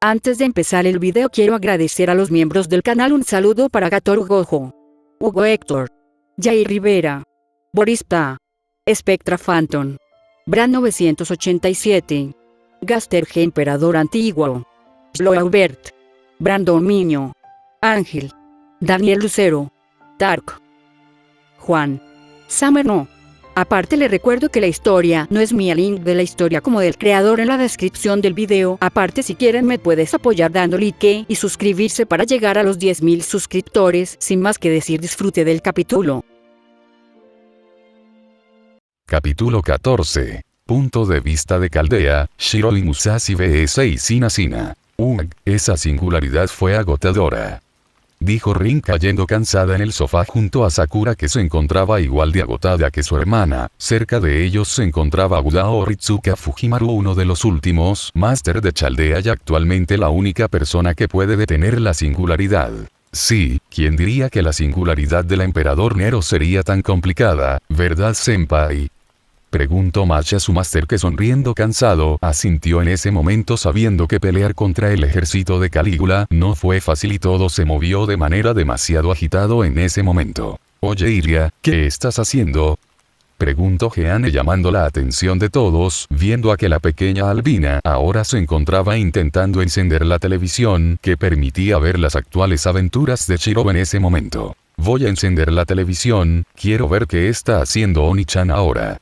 Antes de empezar el video quiero agradecer a los miembros del canal. Un saludo para Gator Gojo, Hugo Héctor, Jair Rivera, Boris Pa, Spectra Phantom, Bran 987, Gaster G Emperador Antiguo, Slow Albert, Brandon Miño, Ángel, Daniel Lucero, Tark, Juan, Summer no. Aparte le recuerdo que la historia no es mía, link de la historia como del creador en la descripción del video. Aparte si quieren me puedes apoyar dando like y suscribirse para llegar a los 10.000 suscriptores. Sin más que decir, disfrute del capítulo. Capítulo 14. Punto de vista de Caldea, Shiro y Musashi vs Isina Sina. Esa singularidad fue agotadora, dijo Rin cayendo cansada en el sofá junto a Sakura, que se encontraba igual de agotada que su hermana. Cerca de ellos se encontraba Udao Ritsuka Fujimaru, uno de los últimos máster de Chaldea y actualmente la única persona que puede detener la singularidad. Sí, ¿quién diría que la singularidad del emperador Nero sería tan complicada, verdad, senpai? Preguntó Masha a su máster, que sonriendo cansado asintió en ese momento, sabiendo que pelear contra el ejército de Calígula no fue fácil y todo se movió de manera demasiado agitado en ese momento. Oye Iria, ¿qué estás haciendo?, preguntó Jeanne, llamando la atención de todos, viendo a que la pequeña Albina ahora se encontraba intentando encender la televisión que permitía ver las actuales aventuras de Shiro en ese momento. Voy a encender la televisión, quiero ver qué está haciendo Oni-chan ahora,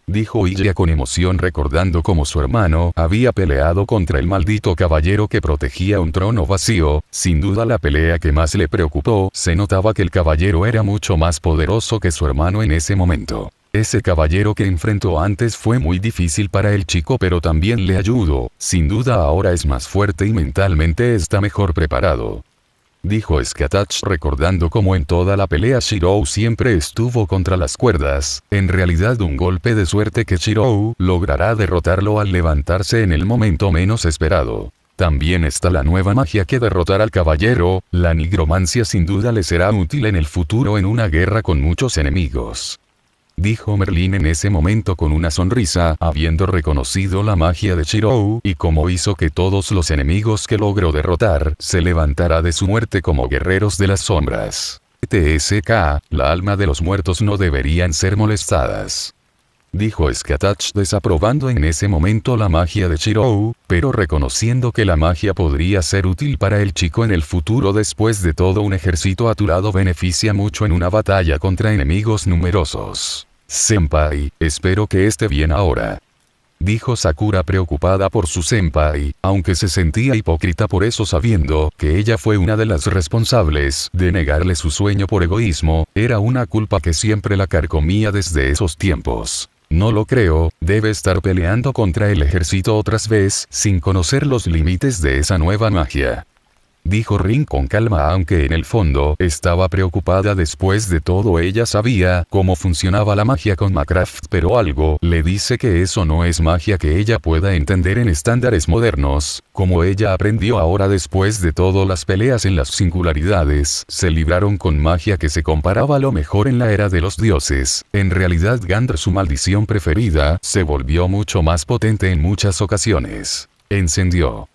dijo Iria con emoción, recordando cómo su hermano había peleado contra el maldito caballero que protegía un trono vacío. Sin duda la pelea que más le preocupó. Se notaba que el caballero era mucho más poderoso que su hermano en ese momento. Ese caballero que enfrentó antes fue muy difícil para el chico, pero también le ayudó. Sin duda ahora es más fuerte y mentalmente está mejor preparado, dijo Skatach, recordando cómo en toda la pelea Shirou siempre estuvo contra las cuerdas. En realidad un golpe de suerte que Shirou logrará derrotarlo al levantarse en el momento menos esperado. También está la nueva magia que derrotará al caballero. La nigromancia sin duda le será útil en el futuro en una guerra con muchos enemigos, dijo Merlin en ese momento con una sonrisa, habiendo reconocido la magia de Shirou y cómo hizo que todos los enemigos que logró derrotar se levantara de su muerte como guerreros de las sombras. TSK, la alma de los muertos no deberían ser molestadas, dijo Skatach, desaprobando en ese momento la magia de Shirou, pero reconociendo que la magia podría ser útil para el chico en el futuro. Después de todo, un ejército aturado beneficia mucho en una batalla contra enemigos numerosos. Senpai, espero que esté bien ahora, dijo Sakura preocupada por su senpai, aunque se sentía hipócrita por eso, sabiendo que ella fue una de las responsables de negarle su sueño por egoísmo. Era una culpa que siempre la carcomía desde esos tiempos. No lo creo, debe estar peleando contra el ejército otras vez sin conocer los límites de esa nueva magia, dijo Rin con calma, aunque en el fondo estaba preocupada. Después de todo ella sabía cómo funcionaba la magia con Macraft, pero algo le dice que eso no es magia que ella pueda entender en estándares modernos, como ella aprendió ahora. Después de todo, las peleas en las singularidades se libraron con magia que se comparaba a lo mejor en la era de los dioses. En realidad Gandr, su maldición preferida, se volvió mucho más potente en muchas ocasiones. Encendió,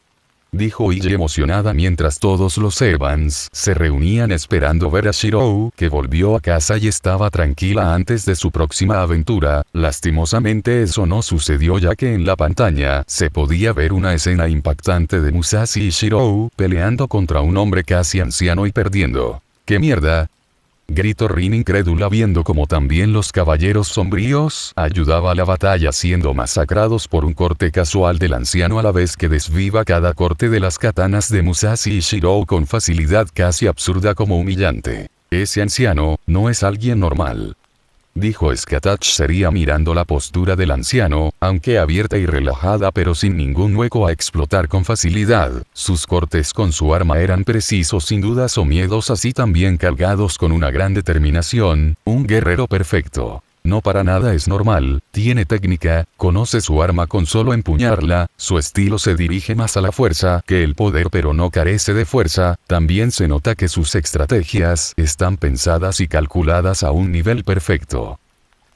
dijo Irie emocionada mientras todos los Evans se reunían esperando ver a Shirou, que volvió a casa y estaba tranquila antes de su próxima aventura. Lastimosamente eso no sucedió, ya que en la pantalla se podía ver una escena impactante de Musashi y Shirou peleando contra un hombre casi anciano y perdiendo. ¿Qué mierda?, gritó Rin incrédula, viendo como también los caballeros sombríos ayudaba a la batalla, siendo masacrados por un corte casual del anciano, a la vez que desviva cada corte de las katanas de Musashi y Shirou con facilidad casi absurda como humillante. Ese anciano no es alguien normal, dijo Skatach seria, mirando la postura del anciano, aunque abierta y relajada pero sin ningún hueco a explotar con facilidad. Sus cortes con su arma eran precisos, sin dudas o miedos, así también cargados con una gran determinación. Un guerrero perfecto. No para nada es normal, tiene técnica, conoce su arma con solo empuñarla, su estilo se dirige más a la fuerza que el poder, pero no carece de fuerza. También se nota que sus estrategias están pensadas y calculadas a un nivel perfecto.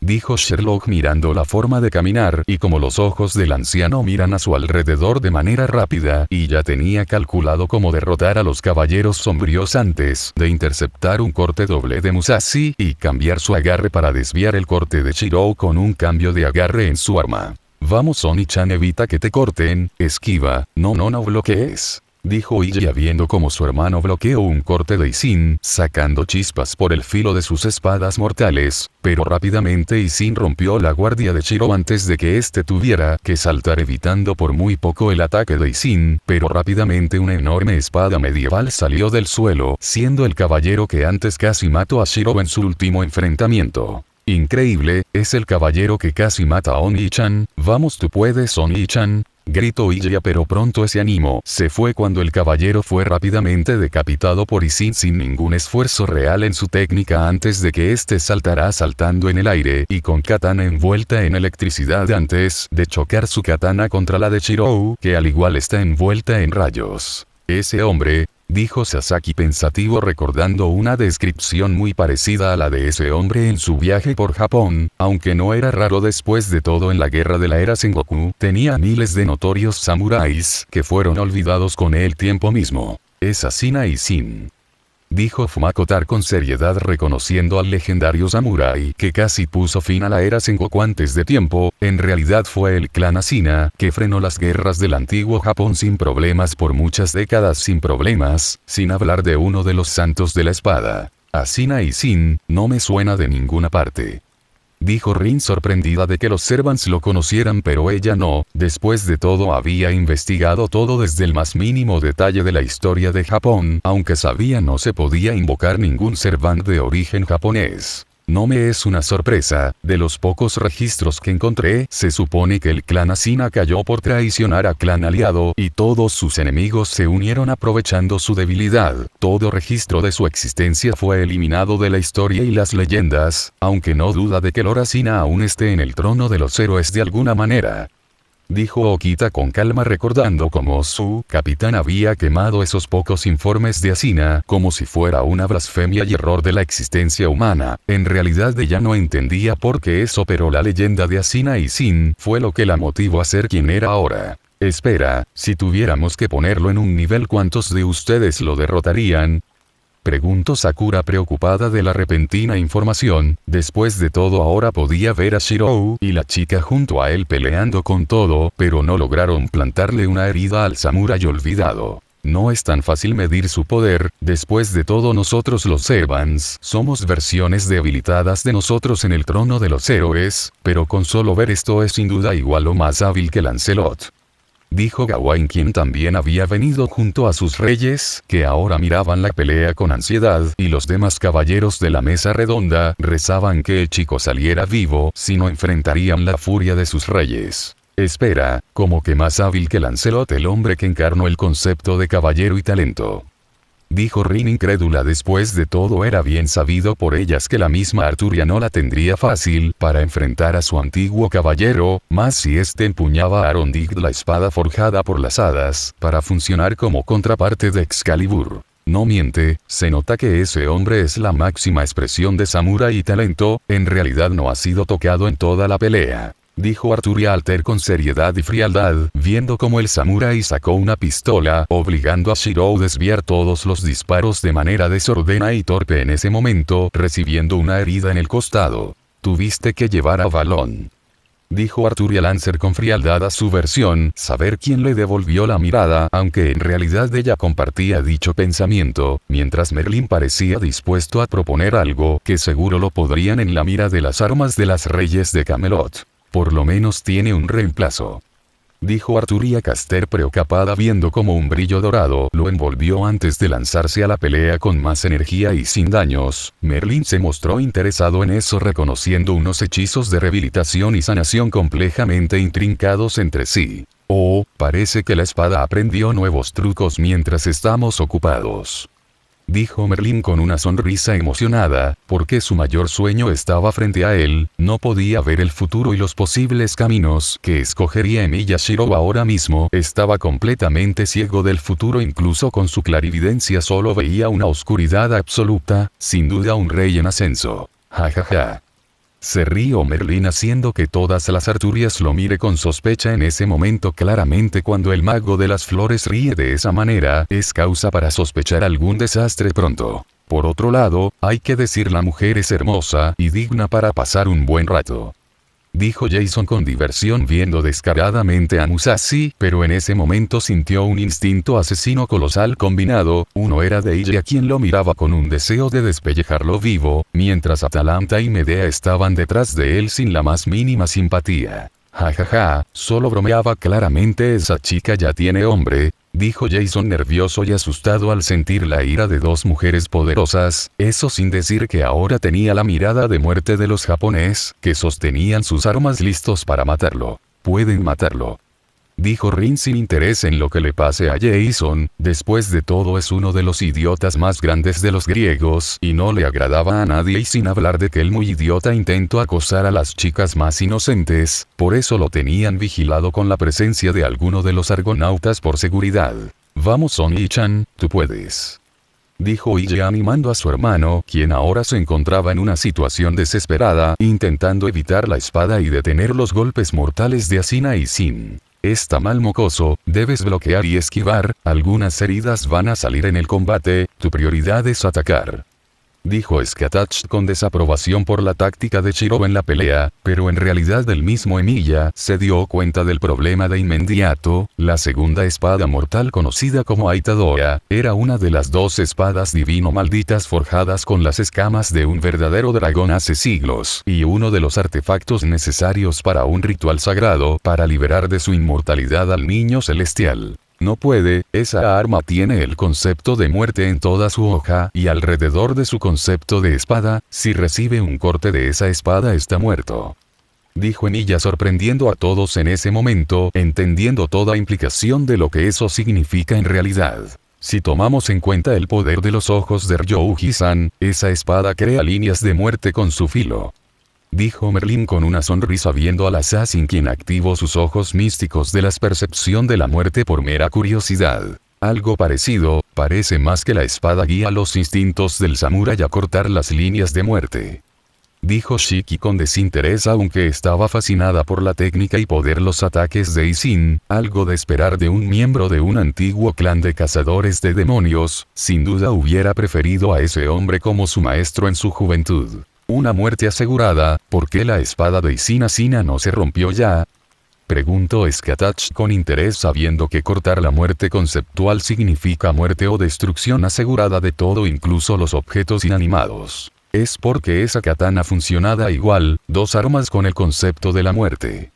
dijo Sherlock mirando la forma de caminar y como los ojos del anciano miran a su alrededor de manera rápida y ya tenía calculado cómo derrotar a los caballeros sombríos antes de interceptar un corte doble de Musashi y cambiar su agarre para desviar el corte de Shirou con un cambio de agarre en su arma. Vamos Oni-chan, evita que te corten, esquiva, no bloquees. Dijo Iya viendo como su hermano bloqueó un corte de Isin, sacando chispas por el filo de sus espadas mortales, pero rápidamente Isin rompió la guardia de Shirou antes de que éste tuviera que saltar evitando por muy poco el ataque de Isin, pero rápidamente una enorme espada medieval salió del suelo, siendo el caballero que antes casi mató a Shirou en su último enfrentamiento. Increíble, es el caballero que casi mata a Oni-chan, vamos tú puedes Oni-chan. Gritó Iya, pero pronto ese ánimo se fue cuando el caballero fue rápidamente decapitado por Isin sin ningún esfuerzo real en su técnica antes de que éste saltara saltando en el aire y con katana envuelta en electricidad antes de chocar su katana contra la de Shirou, que al igual está envuelta en rayos. Ese hombre, dijo Sasaki pensativo recordando una descripción muy parecida a la de ese hombre en su viaje por Japón, aunque no era raro después de todo en la guerra de la era Sengoku, tenía miles de notorios samuráis que fueron olvidados con el tiempo mismo. Es Asina Isin. Dijo Fumakotar con seriedad reconociendo al legendario samurái que casi puso fin a la era Sengoku antes de tiempo, en realidad fue el clan Asina que frenó las guerras del antiguo Japón sin problemas por muchas décadas sin problemas, sin hablar de uno de los santos de la espada. Asina Isin, no me suena de ninguna parte. Dijo Rin sorprendida de que los servants lo conocieran pero ella no, después de todo había investigado todo desde el más mínimo detalle de la historia de Japón, aunque sabía no se podía invocar ningún servant de origen japonés. No me es una sorpresa, de los pocos registros que encontré, se supone que el clan Asina cayó por traicionar a clan aliado y todos sus enemigos se unieron aprovechando su debilidad. Todo registro de su existencia fue eliminado de la historia y las leyendas, aunque no duda de que Lord Asina aún esté en el trono de los héroes de alguna manera. Dijo Okita con calma recordando cómo su capitán había quemado esos pocos informes de Asina como si fuera una blasfemia y error de la existencia humana. En realidad ella no entendía por qué eso, pero la leyenda de Asina Isin fue lo que la motivó a ser quien era ahora. Espera, si tuviéramos que ponerlo en un nivel, ¿cuántos de ustedes lo derrotarían? Preguntó Sakura preocupada de la repentina información. Después de todo ahora podía ver a Shirou y la chica junto a él peleando con todo, pero no lograron plantarle una herida al samurái olvidado. No es tan fácil medir su poder, después de todo nosotros los Evans somos versiones debilitadas de nosotros en el trono de los héroes, pero con solo ver esto es sin duda igual o más hábil que Lancelot. Dijo Gawain, quien también había venido junto a sus reyes, que ahora miraban la pelea con ansiedad, y los demás caballeros de la mesa redonda rezaban que el chico saliera vivo, si no enfrentarían la furia de sus reyes. Espera, como que más hábil que Lancelot, el hombre que encarnó el concepto de caballero y talento. Dijo Rin incrédula. Después de todo era bien sabido por ellas que la misma Arturia no la tendría fácil para enfrentar a su antiguo caballero, más si éste empuñaba a Arondig la espada forjada por las hadas, para funcionar como contraparte de Excalibur. No miente, se nota que ese hombre es la máxima expresión de samurái y talento, en realidad no ha sido tocado en toda la pelea. Dijo Arturia Alter con seriedad y frialdad, viendo como el samurái sacó una pistola, obligando a Shirou a desviar todos los disparos de manera desordenada y torpe en ese momento, recibiendo una herida en el costado. Tuviste que llevar a Balón. Dijo Arturia Lancer con frialdad a su versión, saber quién le devolvió la mirada, aunque en realidad ella compartía dicho pensamiento, mientras Merlin parecía dispuesto a proponer algo que seguro lo podrían en la mira de las armas de las reyes de Camelot. Por lo menos tiene un reemplazo. Dijo Arturia Caster preocupada viendo como un brillo dorado lo envolvió antes de lanzarse a la pelea con más energía y sin daños. Merlin se mostró interesado en eso reconociendo unos hechizos de rehabilitación y sanación complejamente intrincados entre sí. Oh, parece que la espada aprendió nuevos trucos mientras estamos ocupados. Dijo Merlin con una sonrisa emocionada, porque su mayor sueño estaba frente a él, no podía ver el futuro y los posibles caminos que escogería Emilia Shirou ahora mismo, estaba completamente ciego del futuro, incluso con su clarividencia solo veía una oscuridad absoluta, sin duda un rey en ascenso. Jajaja. Se rió Merlín haciendo que todas las Arturias lo mire con sospecha en ese momento. Claramente cuando el mago de las flores ríe de esa manera, es causa para sospechar algún desastre pronto. Por otro lado, hay que decir la mujer es hermosa y digna para pasar un buen rato. Dijo Jason con diversión viendo descaradamente a Musashi, pero en ese momento sintió un instinto asesino colosal combinado. Uno era de ella quien lo miraba con un deseo de despellejarlo vivo, mientras Atalanta y Medea estaban detrás de él sin la más mínima simpatía. Jajaja, solo bromeaba. Claramente esa chica ya tiene hombre, dijo Jason nervioso y asustado al sentir la ira de dos mujeres poderosas, eso sin decir que ahora tenía la mirada de muerte de los japoneses, que sostenían sus armas listos para matarlo. Pueden matarlo, dijo Rin sin interés en lo que le pase a Jason. Después de todo es uno de los idiotas más grandes de los griegos y no le agradaba a nadie, y sin hablar de que el muy idiota intentó acosar a las chicas más inocentes, por eso lo tenían vigilado con la presencia de alguno de los argonautas por seguridad. Vamos Oni-chan, tú puedes, dijo Ille animando a su hermano, quien ahora se encontraba en una situación desesperada, intentando evitar la espada y detener los golpes mortales de Asina y Sin. Está mal mocoso, debes bloquear y esquivar, algunas heridas van a salir en el combate, tu prioridad es atacar, dijo Skatach con desaprobación por la táctica de Shiro en la pelea, pero en realidad el mismo Emilia se dio cuenta del problema de inmediato. La segunda espada mortal conocida como Aitadoa, era una de las dos espadas divino malditas forjadas con las escamas de un verdadero dragón hace siglos, y uno de los artefactos necesarios para un ritual sagrado para liberar de su inmortalidad al niño celestial. No puede, esa arma tiene el concepto de muerte en toda su hoja y alrededor de su concepto de espada, si recibe un corte de esa espada está muerto, dijo Emilia sorprendiendo a todos en ese momento, entendiendo toda implicación de lo que eso significa en realidad. Si tomamos en cuenta el poder de los ojos de Ryouji-san, esa espada crea líneas de muerte con su filo, dijo Merlin con una sonrisa viendo al assassin, quien activó sus ojos místicos de la percepción de la muerte por mera curiosidad. Algo parecido, parece más que la espada guía los instintos del samurái a cortar las líneas de muerte, dijo Shiki con desinterés, aunque estaba fascinada por la técnica y poder los ataques de Isin, algo de esperar de un miembro de un antiguo clan de cazadores de demonios. Sin duda hubiera preferido a ese hombre como su maestro en su juventud. Una muerte asegurada. ¿Por qué la espada de Isin Asina no se rompió ya?, preguntó Skatach con interés, sabiendo que cortar la muerte conceptual significa muerte o destrucción asegurada de todo, incluso los objetos inanimados. Es porque esa katana funcionaba igual, dos armas con el concepto de la muerte,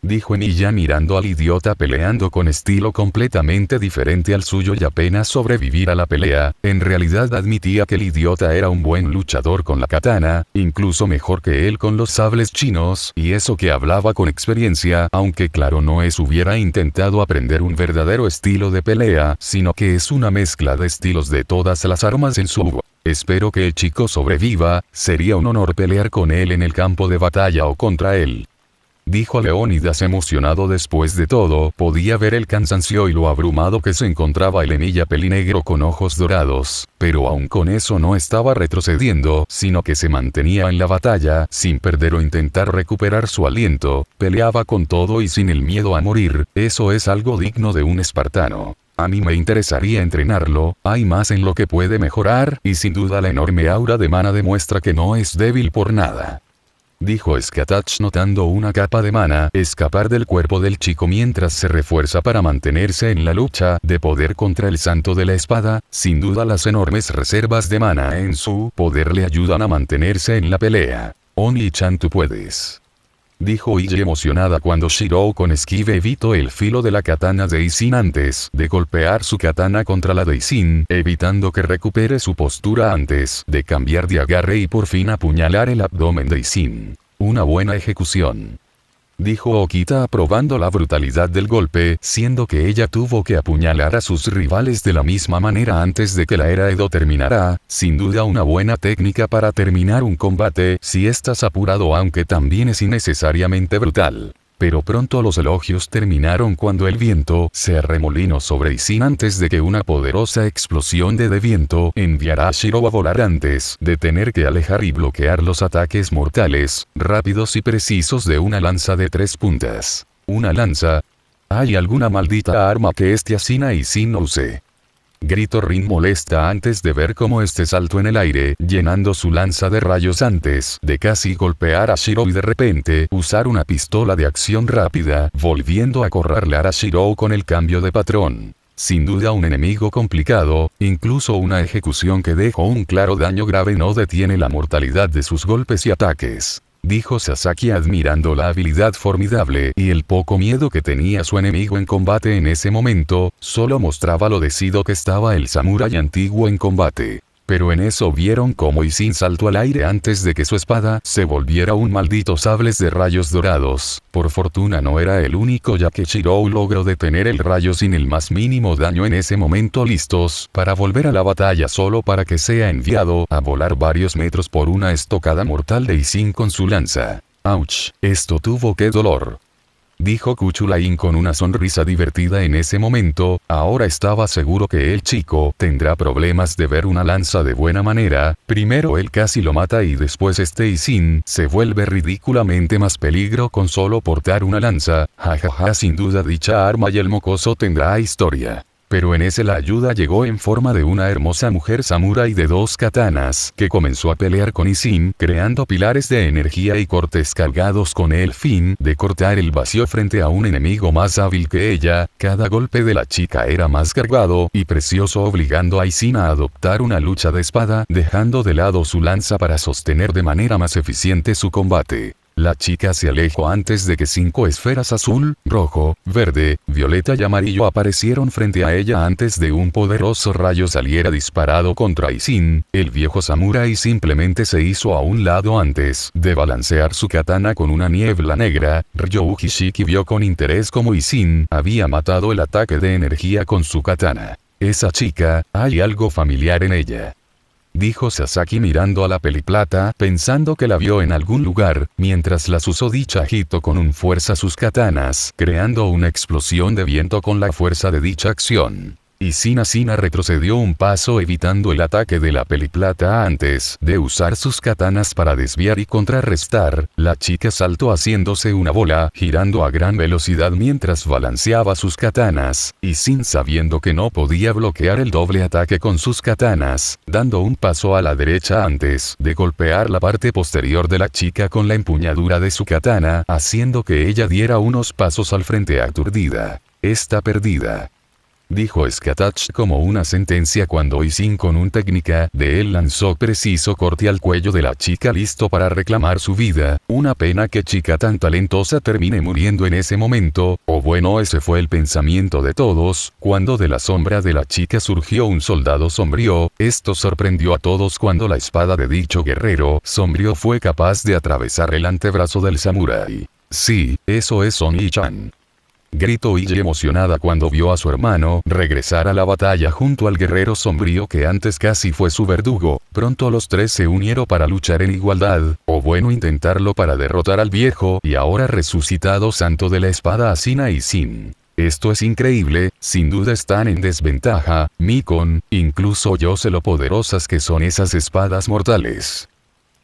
dijo Emilia mirando al idiota peleando con estilo completamente diferente al suyo y apenas sobrevivir a la pelea. En realidad admitía que el idiota era un buen luchador con la katana, incluso mejor que él con los sables chinos, y eso que hablaba con experiencia, aunque claro no hubiera intentado aprender un verdadero estilo de pelea, sino que es una mezcla de estilos de todas las armas en su. Espero que el chico sobreviva, sería un honor pelear con él en el campo de batalla o contra él, dijo Leónidas emocionado. Después de todo, podía ver el cansancio y lo abrumado que se encontraba el Emilia pelinegro con ojos dorados, pero aún con eso no estaba retrocediendo, sino que se mantenía en la batalla, sin perder o intentar recuperar su aliento, peleaba con todo y sin el miedo a morir. Eso es algo digno de un espartano. A mí me interesaría entrenarlo, hay más en lo que puede mejorar, y sin duda la enorme aura de mana demuestra que no es débil por nada, dijo Skatach notando una capa de mana escapar del cuerpo del chico mientras se refuerza para mantenerse en la lucha de poder contra el santo de la espada. Sin duda las enormes reservas de mana en su poder le ayudan a mantenerse en la pelea. Oni-chan tú puedes, dijo Ille emocionada cuando Shiro con esquive evitó el filo de la katana de Isin antes de golpear su katana contra la de Isin, evitando que recupere su postura antes de cambiar de agarre y por fin apuñalar el abdomen de Isin. Una buena ejecución, dijo Okita aprobando la brutalidad del golpe, siendo que ella tuvo que apuñalar a sus rivales de la misma manera antes de que la era Edo terminara. Sin duda una buena técnica para terminar un combate si estás apurado, aunque también es innecesariamente brutal. Pero pronto los elogios terminaron cuando el viento se arremolinó sobre Isin antes de que una poderosa explosión de viento enviara a Shiro a volar antes de tener que alejar y bloquear los ataques mortales, rápidos y precisos de una lanza de 3 puntas. ¿Una lanza? ¿Hay alguna maldita arma que Asina Isin no use? Gritó Rin molesta antes de ver cómo este saltó en el aire, llenando su lanza de rayos antes de casi golpear a Shiro y de repente usar una pistola de acción rápida, volviendo a acorralar a Shiro con el cambio de patrón. Sin duda un enemigo complicado, incluso una ejecución que dejó un claro daño grave no detiene la mortalidad de sus golpes y ataques. Dijo Sasaki admirando la habilidad formidable y el poco miedo que tenía su enemigo en combate en ese momento, solo mostraba lo decidido que estaba el samurái antiguo en combate. Pero en eso vieron cómo Isin saltó al aire antes de que su espada se volviera un maldito sables de rayos dorados. Por fortuna no era el único ya que Shirou logró detener el rayo sin el más mínimo daño en ese momento listos para volver a la batalla solo para que sea enviado a volar varios metros por una estocada mortal de Isin con su lanza. ¡Auch! Esto tuvo que dolor. Dijo Kuchulain con una sonrisa divertida en ese momento, ahora estaba seguro que el chico tendrá problemas de ver una lanza de buena manera, primero él casi lo mata y después Isin se vuelve ridículamente más peligro con solo portar una lanza, jajaja sin duda dicha arma y el mocoso tendrá historia. Pero en ese la ayuda llegó en forma de una hermosa mujer samurái de 2 katanas, que comenzó a pelear con Isin, creando pilares de energía y cortes cargados con el fin de cortar el vacío frente a un enemigo más hábil que ella. Cada golpe de la chica era más cargado y precioso, obligando a Isin a adoptar una lucha de espada, dejando de lado su lanza para sostener de manera más eficiente su combate. La chica se alejó antes de que 5 esferas azul, rojo, verde, violeta y amarillo aparecieron frente a ella antes de un poderoso rayo saliera disparado contra Isin. El viejo samurái simplemente se hizo a un lado antes de balancear su katana con una niebla negra. Ryou Hishiki vio con interés cómo Isin había matado el ataque de energía con su katana. Esa chica, hay algo familiar en ella. Dijo Sasaki mirando a la peliplata, pensando que la vio en algún lugar, mientras la susodicha agitó con fuerza sus katanas, creando una explosión de viento con la fuerza de dicha acción. Asina retrocedió un paso evitando el ataque de la peliplata antes de usar sus katanas para desviar y contrarrestar. La chica saltó haciéndose una bola, girando a gran velocidad mientras balanceaba sus katanas, Isin sabiendo que no podía bloquear el doble ataque con sus katanas, dando un paso a la derecha antes de golpear la parte posterior de la chica con la empuñadura de su katana, haciendo que ella diera unos pasos al frente aturdida. Está perdida. Dijo Skatach como una sentencia cuando Isin con una técnica de él lanzó preciso corte al cuello de la chica listo para reclamar su vida. Una pena que chica tan talentosa termine muriendo en ese momento, o bueno, ese fue el pensamiento de todos, cuando de la sombra de la chica surgió un soldado sombrío. Esto sorprendió a todos cuando la espada de dicho guerrero sombrío fue capaz de atravesar el antebrazo del samurái. Sí, eso es Oni-chan. Gritó Iji emocionada cuando vio a su hermano regresar a la batalla junto al guerrero sombrío que antes casi fue su verdugo. Pronto los 3 se unieron para luchar en igualdad, o bueno intentarlo para derrotar al viejo y ahora resucitado santo de la espada Asina Isin. Esto es increíble, sin duda están en desventaja, Mikon, incluso yo sé lo poderosas que son esas espadas mortales.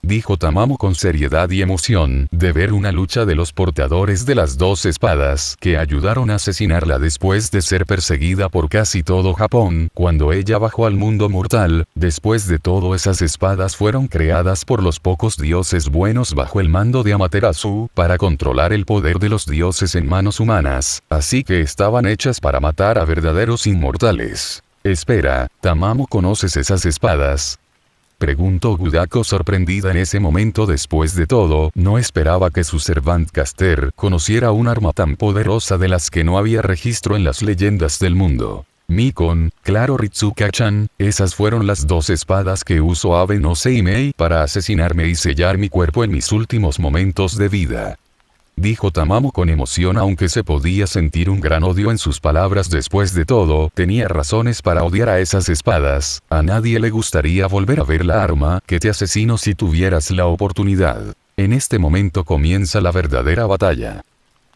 Dijo Tamamo con seriedad y emoción, de ver una lucha de los portadores de las 2 espadas, que ayudaron a asesinarla después de ser perseguida por casi todo Japón, cuando ella bajó al mundo mortal. Después de todo, esas espadas fueron creadas por los pocos dioses buenos bajo el mando de Amaterasu, para controlar el poder de los dioses en manos humanas, así que estaban hechas para matar a verdaderos inmortales. Espera, Tamamo, ¿conoces esas espadas? Preguntó Gudako sorprendida en ese momento. Después de todo, no esperaba que su servant caster conociera un arma tan poderosa de las que no había registro en las leyendas del mundo. Mikon, claro Ritsuka-chan, esas fueron las 2 espadas que usó Abe no Seimei para asesinarme y sellar mi cuerpo en mis últimos momentos de vida. Dijo Tamamo con emoción, aunque se podía sentir un gran odio en sus palabras. Después de todo, tenía razones para odiar a esas espadas. A nadie le gustaría volver a ver la arma que te asesinó si tuvieras la oportunidad. En este momento comienza la verdadera batalla.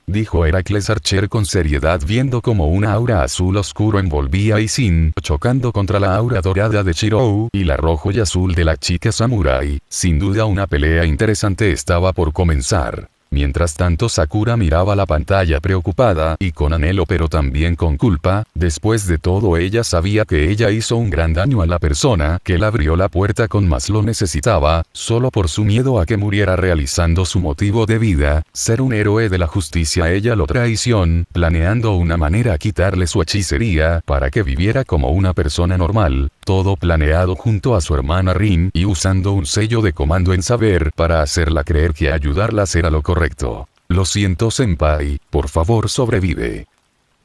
dijo Heracles Archer con seriedad viendo como una aura azul oscuro envolvía a Isin, chocando contra la aura dorada de Shirou y la rojo y azul de la chica samurái. Sin duda una pelea interesante estaba por comenzar. Mientras tanto Sakura miraba la pantalla preocupada y con anhelo pero también con culpa. Después de todo ella sabía que ella hizo un gran daño a la persona que le abrió la puerta con más lo necesitaba, solo por su miedo a que muriera realizando su motivo de vida, ser un héroe de la justicia. Ella lo traicionó, planeando una manera a quitarle su hechicería para que viviera como una persona normal, todo planeado junto a su hermana Rin y usando un sello de comando en saber para hacerla creer que ayudarla era lo correcto. Lo siento senpai, por favor sobrevive.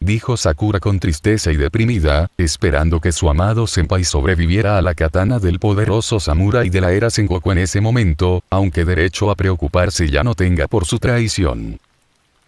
Dijo Sakura con tristeza y deprimida, esperando que su amado senpai sobreviviera a la katana del poderoso samurái de la era Sengoku en ese momento, aunque derecho a preocuparse ya no tenga por su traición.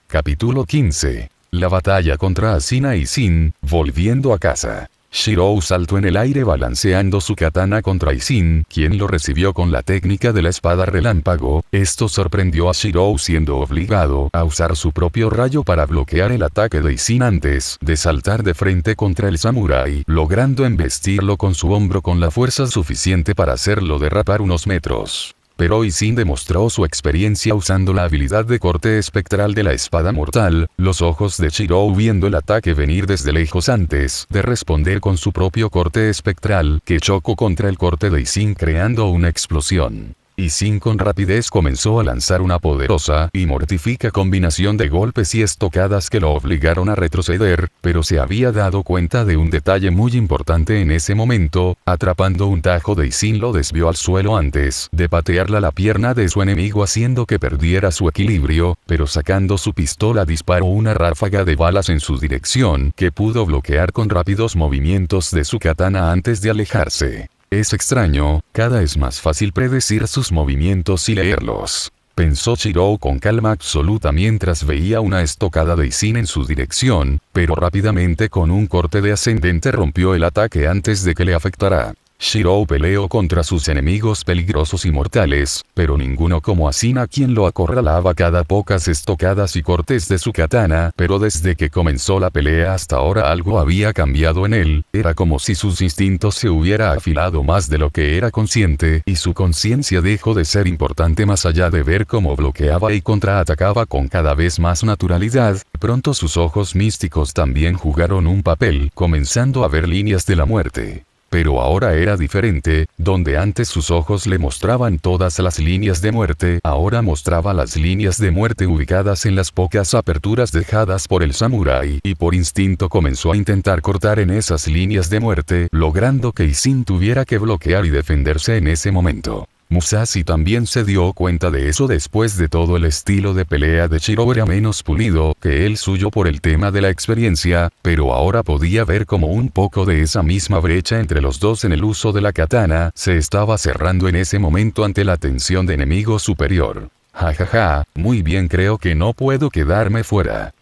Capítulo 15. La batalla contra Asina y Sin, volviendo a casa. Shirou saltó en el aire balanceando su katana contra Isin, quien lo recibió con la técnica de la espada relámpago. Esto sorprendió a Shirou siendo obligado a usar su propio rayo para bloquear el ataque de Isin antes de saltar de frente contra el samurái, logrando embestirlo con su hombro con la fuerza suficiente para hacerlo derrapar unos metros. Pero Isin demostró su experiencia usando la habilidad de corte espectral de la espada mortal, los ojos de Shirou viendo el ataque venir desde lejos antes de responder con su propio corte espectral, que chocó contra el corte de Isin creando una explosión. Isin con rapidez comenzó a lanzar una poderosa y mortífica combinación de golpes y estocadas que lo obligaron a retroceder, pero se había dado cuenta de un detalle muy importante en ese momento, atrapando un tajo de Isin lo desvió al suelo antes de patearla la pierna de su enemigo haciendo que perdiera su equilibrio, pero sacando su pistola disparó una ráfaga de balas en su dirección que pudo bloquear con rápidos movimientos de su katana antes de alejarse. Es extraño, cada vez más fácil predecir sus movimientos y leerlos. Pensó Shirou con calma absoluta mientras veía una estocada de Isin en su dirección, pero rápidamente con un corte de ascendente rompió el ataque antes de que le afectara. Shirou peleó contra sus enemigos peligrosos y mortales, pero ninguno como Asina quien lo acorralaba cada pocas estocadas y cortes de su katana, pero desde que comenzó la pelea hasta ahora algo había cambiado en él, era como si sus instintos se hubiera afilado más de lo que era consciente, y su conciencia dejó de ser importante más allá de ver cómo bloqueaba y contraatacaba con cada vez más naturalidad. Pronto sus ojos místicos también jugaron un papel, comenzando a ver líneas de la muerte. Pero ahora era diferente, donde antes sus ojos le mostraban todas las líneas de muerte, ahora mostraba las líneas de muerte ubicadas en las pocas aperturas dejadas por el samurái, y por instinto comenzó a intentar cortar en esas líneas de muerte, logrando que Isin tuviera que bloquear y defenderse en ese momento. Musashi también se dio cuenta de eso después de todo. El estilo de pelea de Shirou era menos pulido que el suyo por el tema de la experiencia, pero ahora podía ver como un poco de esa misma brecha entre los dos en el uso de la katana se estaba cerrando en ese momento ante la tensión de enemigo superior. Jajaja, muy bien, creo que no puedo quedarme fuera.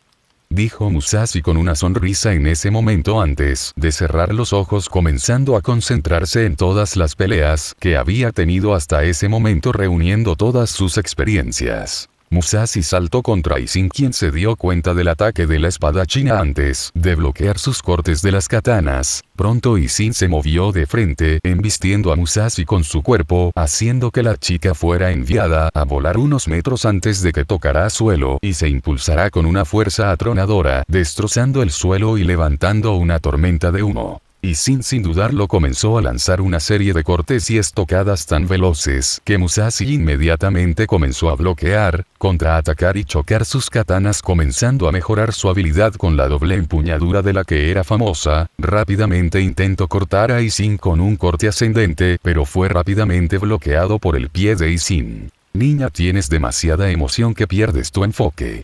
Dijo Musashi con una sonrisa en ese momento antes de cerrar los ojos comenzando a concentrarse en todas las peleas que había tenido hasta ese momento reuniendo todas sus experiencias. Musashi saltó contra Isin quien se dio cuenta del ataque de la espada china antes de bloquear sus cortes de las katanas. Pronto Isin se movió de frente embistiendo a Musashi con su cuerpo haciendo que la chica fuera enviada a volar unos metros antes de que tocara suelo y se impulsará con una fuerza atronadora destrozando el suelo y levantando una tormenta de humo. Isin sin dudarlo comenzó a lanzar una serie de cortes y estocadas tan veloces que Musashi inmediatamente comenzó a bloquear, contraatacar y chocar sus katanas comenzando a mejorar su habilidad con la doble empuñadura de la que era famosa. Rápidamente intentó cortar a Isin con un corte ascendente pero fue rápidamente bloqueado por el pie de Isin. Niña, tienes demasiada emoción que pierdes tu enfoque.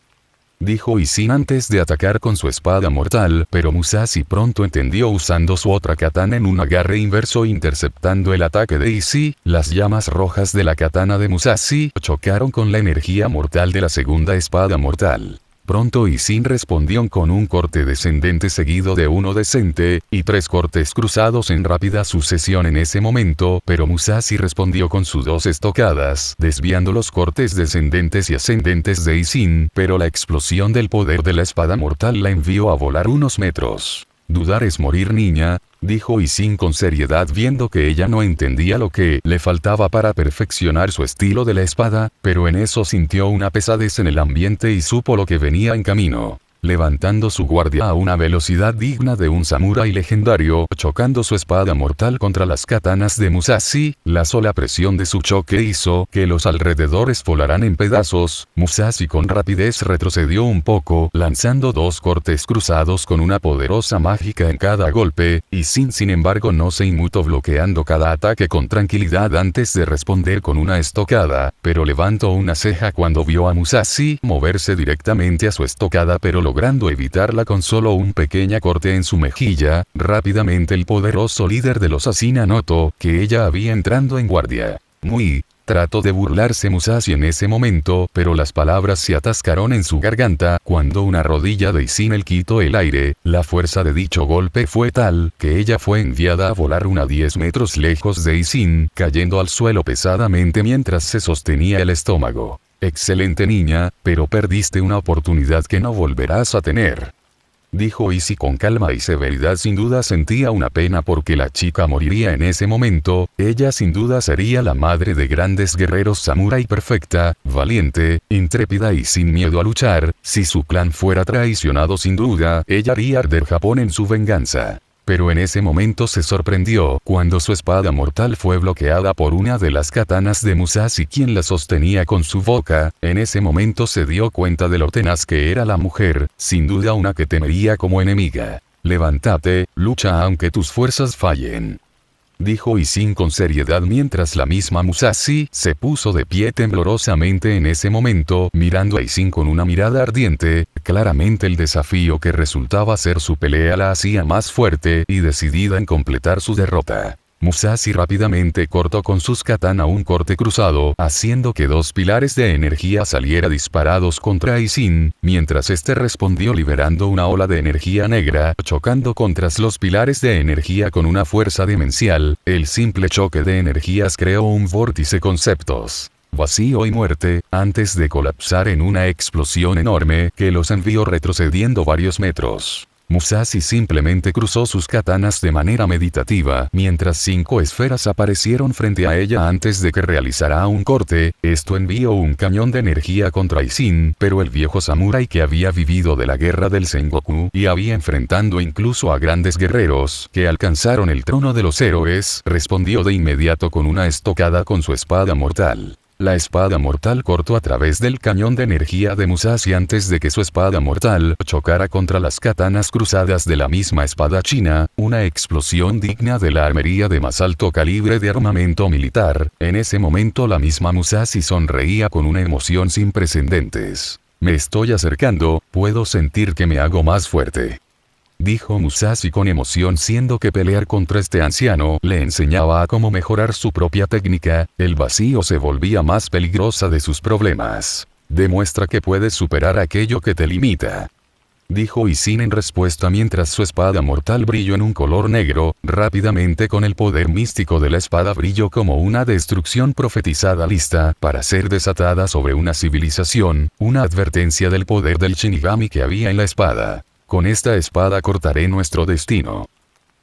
Dijo Isin antes de atacar con su espada mortal, pero Musashi pronto entendió usando su otra katana en un agarre inverso interceptando el ataque de Isin. Las llamas rojas de la katana de Musashi chocaron con la energía mortal de la segunda espada mortal. Pronto Isin respondió con un corte descendente seguido de uno descente, y 3 cortes cruzados en rápida sucesión en ese momento, pero Musashi respondió con sus 2 estocadas, desviando los cortes descendentes y ascendentes de Isin, pero la explosión del poder de la espada mortal la envió a volar unos metros. «Dudar es morir, niña», dijo Isin con seriedad, viendo que ella no entendía lo que le faltaba para perfeccionar su estilo de la espada, pero en eso sintió una pesadez en el ambiente y supo lo que venía en camino. Levantando su guardia a una velocidad digna de un samurái legendario, chocando su espada mortal contra las katanas de Musashi, la sola presión de su choque hizo que los alrededores volaran en pedazos. Musashi con rapidez retrocedió un poco, lanzando 2 cortes cruzados con una poderosa mágica en cada golpe, y sin embargo no se inmutó, bloqueando cada ataque con tranquilidad antes de responder con una estocada, pero levantó una ceja cuando vio a Musashi moverse directamente a su estocada, pero logrando evitarla con solo un pequeño corte en su mejilla. Rápidamente el poderoso líder de los Asina notó que ella había entrado en guardia. Trató de burlarse Musashi en ese momento, pero las palabras se atascaron en su garganta. Cuando una rodilla de Isin quitó el aire, la fuerza de dicho golpe fue tal que ella fue enviada a volar 10 metros lejos de Isin, cayendo al suelo pesadamente mientras se sostenía el estómago. «Excelente, niña, pero perdiste una oportunidad que no volverás a tener», dijo Isin con calma y severidad. Sin duda sentía una pena porque la chica moriría en ese momento. Ella sin duda sería la madre de grandes guerreros samurái, perfecta, valiente, intrépida y sin miedo a luchar. Si su clan fuera traicionado, sin duda, ella haría arder Japón en su venganza. Pero en ese momento se sorprendió cuando su espada mortal fue bloqueada por una de las katanas de Musashi, quien la sostenía con su boca. En ese momento se dio cuenta de lo tenaz que era la mujer, sin duda una que temería como enemiga. «Levántate, lucha aunque tus fuerzas fallen», dijo Isin con seriedad mientras la misma Musashi se puso de pie temblorosamente en ese momento, mirando a Isin con una mirada ardiente. Claramente el desafío que resultaba ser su pelea la hacía más fuerte y decidida en completar su derrota. Musashi rápidamente cortó con sus katana un corte cruzado, haciendo que 2 pilares de energía salieran disparados contra Isin, mientras este respondió liberando una ola de energía negra, chocando contra los pilares de energía con una fuerza demencial. El simple choque de energías creó un vórtice conceptos, vacío y muerte, antes de colapsar en una explosión enorme que los envió retrocediendo varios metros. Musashi simplemente cruzó sus katanas de manera meditativa, mientras 5 esferas aparecieron frente a ella antes de que realizara un corte. Esto envió un cañón de energía contra Isin, pero el viejo samurái que había vivido de la guerra del Sengoku y había enfrentado incluso a grandes guerreros que alcanzaron el trono de los héroes, respondió de inmediato con una estocada con su espada mortal. La espada mortal cortó a través del cañón de energía de Musashi antes de que su espada mortal chocara contra las katanas cruzadas de la misma espada china, una explosión digna de la armería de más alto calibre de armamento militar. En ese momento la misma Musashi sonreía con una emoción sin precedentes. «Me estoy acercando, puedo sentir que me hago más fuerte», dijo Musashi con emoción, siendo que pelear contra este anciano le enseñaba a cómo mejorar su propia técnica. El vacío se volvía más peligrosa de sus problemas. «Demuestra que puedes superar aquello que te limita», dijo Isin en respuesta mientras su espada mortal brilló en un color negro. Rápidamente con el poder místico de la espada brilló como una destrucción profetizada lista para ser desatada sobre una civilización, una advertencia del poder del Shinigami que había en la espada. «Con esta espada cortaré nuestro destino»,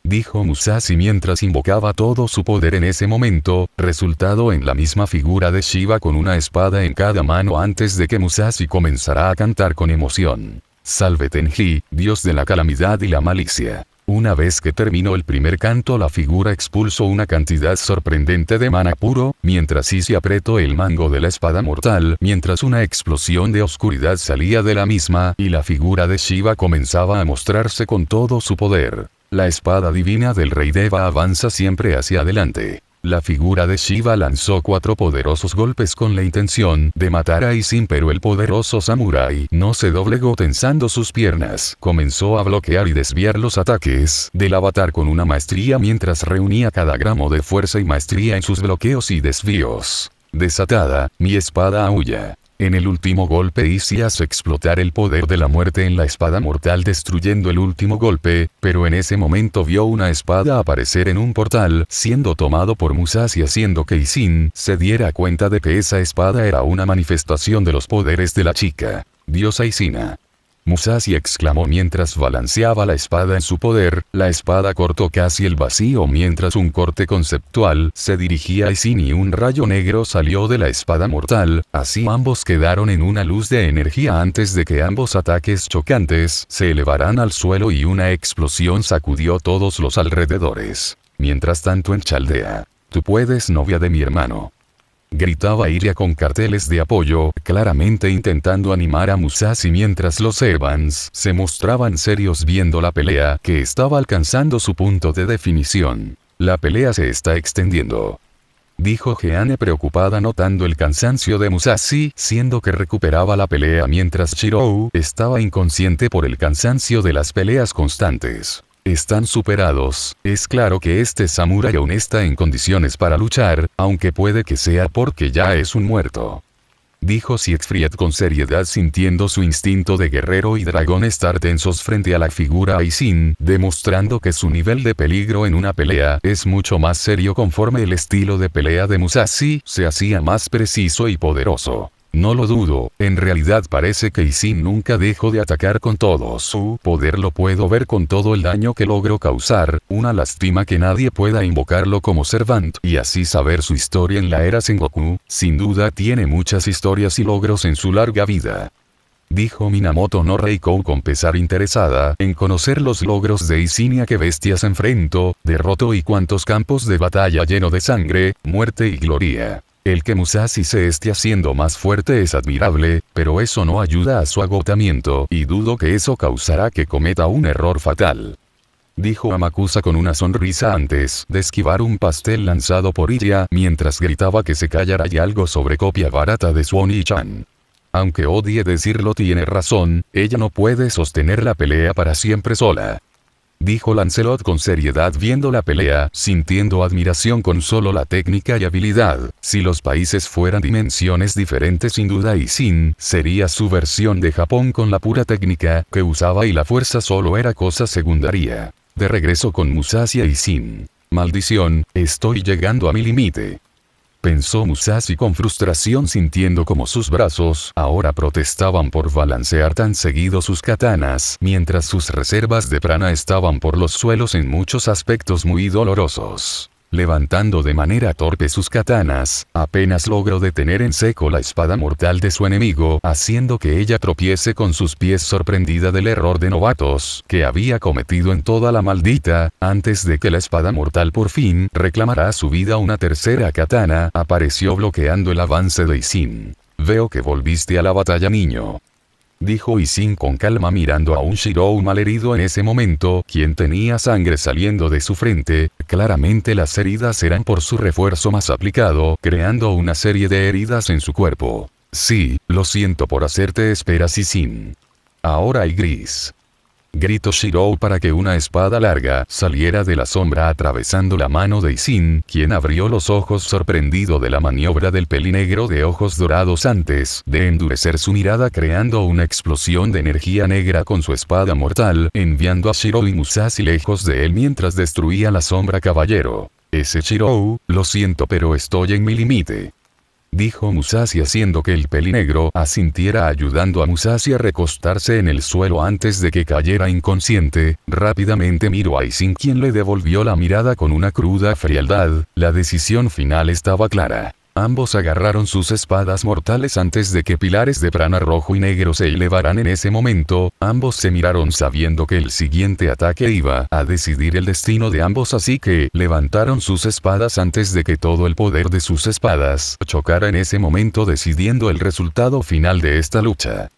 dijo Musashi mientras invocaba todo su poder en ese momento, resultado en la misma figura de Shiva con una espada en cada mano antes de que Musashi comenzara a cantar con emoción. «Salve Tenji, dios de la calamidad y la malicia». Una vez que terminó el primer canto, la figura expulsó una cantidad sorprendente de mana puro, mientras Ishi apretó el mango de la espada mortal, mientras una explosión de oscuridad salía de la misma, y la figura de Shiva comenzaba a mostrarse con todo su poder. La espada divina del rey Deva avanza siempre hacia adelante. La figura de Shiva lanzó 4 poderosos golpes con la intención de matar a Isin, pero el poderoso samurái no se doblegó tensando sus piernas. Comenzó a bloquear y desviar los ataques del avatar con una maestría mientras reunía cada gramo de fuerza y maestría en sus bloqueos y desvíos. «Desatada, mi espada aúlla». En el último golpe Izzy hace explotar el poder de la muerte en la espada mortal destruyendo el último golpe, pero en ese momento vio una espada aparecer en un portal, siendo tomado por Musashi haciendo que Izzy se diera cuenta de que esa espada era una manifestación de los poderes de la chica, diosa Izina. Musashi exclamó mientras balanceaba la espada en su poder, la espada cortó casi el vacío mientras un corte conceptual se dirigía a Izin y un rayo negro salió de la espada mortal, así ambos quedaron en una luz de energía antes de que ambos ataques chocantes se elevaran al suelo y una explosión sacudió todos los alrededores. Mientras tanto en Chaldea, tú puedes, novia de mi hermano. Gritaba Iria con carteles de apoyo, claramente intentando animar a Musashi mientras los Evans se mostraban serios viendo la pelea que estaba alcanzando su punto de definición. La pelea se está extendiendo, dijo Jeanne preocupada notando el cansancio de Musashi, siendo que recuperaba la pelea mientras Shirou estaba inconsciente por el cansancio de las peleas constantes. Están superados, es claro que este samurái aún está en condiciones para luchar, aunque puede que sea porque ya es un muerto. Dijo Siegfried con seriedad sintiendo su instinto de guerrero y dragón estar tensos frente a la figura Aisin, demostrando que su nivel de peligro en una pelea es mucho más serio conforme el estilo de pelea de Musashi se hacía más preciso y poderoso. No lo dudo, en realidad parece que Izin nunca dejó de atacar con todo su poder, lo puedo ver con todo el daño que logró causar, una lástima que nadie pueda invocarlo como Servant y así saber su historia en la era Sengoku, sin duda tiene muchas historias y logros en su larga vida. Dijo Minamoto no Reiko con pesar interesada en conocer los logros de Izin y a qué bestias enfrentó, derrotó y cuántos campos de batalla lleno de sangre, muerte y gloria. El que Musashi se esté haciendo más fuerte es admirable, pero eso no ayuda a su agotamiento y dudo que eso causará que cometa un error fatal. Dijo Amakusa con una sonrisa antes de esquivar un pastel lanzado por Iria mientras gritaba que se callara y algo sobre copia barata de Suoni-chan. Aunque odie decirlo tiene razón, ella no puede sostener la pelea para siempre sola. Dijo Lancelot con seriedad viendo la pelea, sintiendo admiración con solo la técnica y habilidad. Si los países fueran dimensiones diferentes sin duda Izin sería su versión de Japón con la pura técnica que usaba y la fuerza solo era cosa secundaria. De regreso con Musashi e Izin. Maldición, estoy llegando a mi límite. Pensó Musashi con frustración sintiendo como sus brazos ahora protestaban por balancear tan seguido sus katanas mientras sus reservas de prana estaban por los suelos en muchos aspectos muy dolorosos. Levantando de manera torpe sus katanas, apenas logró detener en seco la espada mortal de su enemigo, haciendo que ella tropiece con sus pies sorprendida del error de novatos que había cometido en toda la maldita, antes de que la espada mortal por fin reclamara su vida. Una tercera katana apareció bloqueando el avance de Izin. Veo que volviste a la batalla, niño. Dijo Izin con calma mirando a un Shirou malherido en ese momento, quien tenía sangre saliendo de su frente, claramente las heridas eran por su refuerzo más aplicado, creando una serie de heridas en su cuerpo. Sí, lo siento por hacerte esperar, Izin. Ahora hay gris. Gritó Shirou para que una espada larga saliera de la sombra atravesando la mano de Izin, quien abrió los ojos sorprendido de la maniobra del pelinegro de ojos dorados antes de endurecer su mirada creando una explosión de energía negra con su espada mortal, enviando a Shirou y Musashi lejos de él mientras destruía la sombra caballero. Ese Shirou, lo siento pero estoy en mi límite. Dijo Musashi haciendo que el pelinegro asintiera ayudando a Musashi a recostarse en el suelo antes de que cayera inconsciente. Rápidamente miró a Izin quien le devolvió la mirada con una cruda frialdad. La decisión final estaba clara. Ambos agarraron sus espadas mortales antes de que pilares de prana rojo y negro se elevaran en ese momento, ambos se miraron sabiendo que el siguiente ataque iba a decidir el destino de ambos así que levantaron sus espadas antes de que todo el poder de sus espadas chocara en ese momento decidiendo el resultado final de esta lucha.